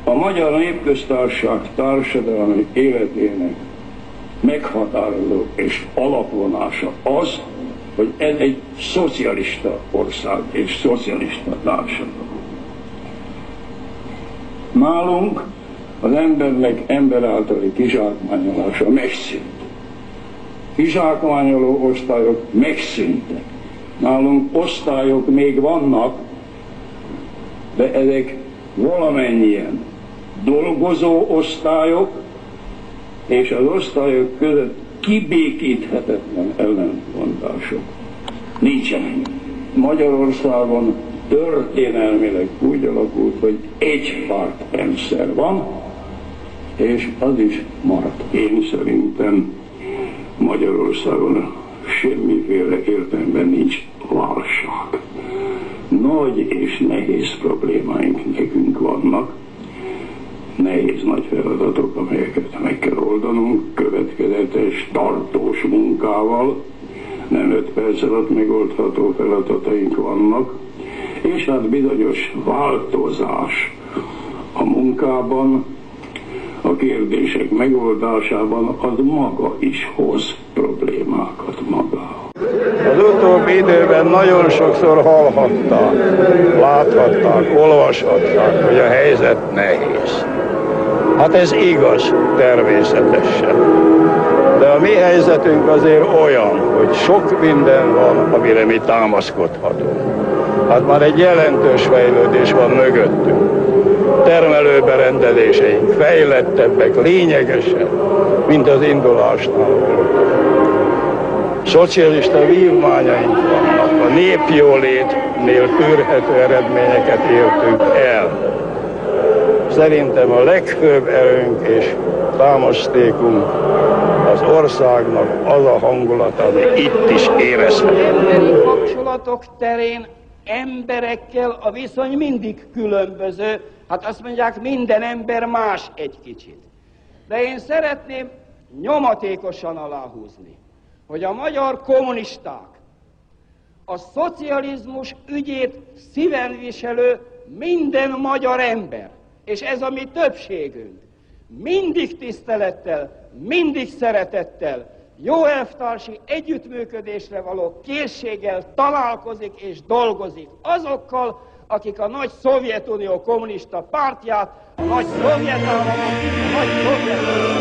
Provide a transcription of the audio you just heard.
A Magyar Népköztársaság társadalmi életének meghatározó és alapvonása az, hogy ez egy szocialista ország és szocialista társadalom. Nálunk az embernek ember általi kizsákmányolása megszűnt. Kizsákmányoló osztályok megszűntek. Nálunk osztályok még vannak, de ezek valamennyien dolgozó osztályok, és az osztályok között kibékíthetetlen ellentmondások nincsenek. Magyarországon történelmileg úgy alakult, hogy egy pártrendszer van, és az is marad. Én szerintem Magyarországon semmiféle értelemben nincs válság. Nagy és nehéz problémáink nekünk vannak, nehéz nagy feladatok, amelyeket meg kell oldanunk, következetes, tartós munkával, nem 5 perc alatt megoldható feladataink vannak, és hát bizonyos változás a munkában, a kérdések megoldásában az maga is hoz problémákat magával. Az utóbbi időben nagyon sokszor hallhatták, láthatták, olvashatták, hogy a helyzet nehéz. Hát ez igaz, természetesen. De a mi helyzetünk azért olyan, hogy sok minden van, amire mi támaszkodhatunk. Hát már egy jelentős fejlődés van mögöttünk. Termelőberendezéseink fejlettebbek lényegesen, mint az indulásnál voltak. Szocialista vívmányaink vannak, a népjólétnél tűrhető eredményeket értünk el. Szerintem a legfőbb erőnk és támasztékunk az országnak az a hangulat, ami itt is érezhető. Emberi kapcsolatok terén emberekkel a viszony mindig különböző. Hát azt mondják, minden ember más egy kicsit. De én szeretném nyomatékosan aláhúzni, hogy a magyar kommunisták a szocializmus ügyét szíven viselő minden magyar ember, és ez a mi többségünk, mindig tisztelettel, mindig szeretettel, jó elvtársi együttműködésre való készséggel találkozik és dolgozik azokkal, akik a nagy Szovjetunió kommunista pártját, a nagy szovjet államot, a nagy Szovjetunió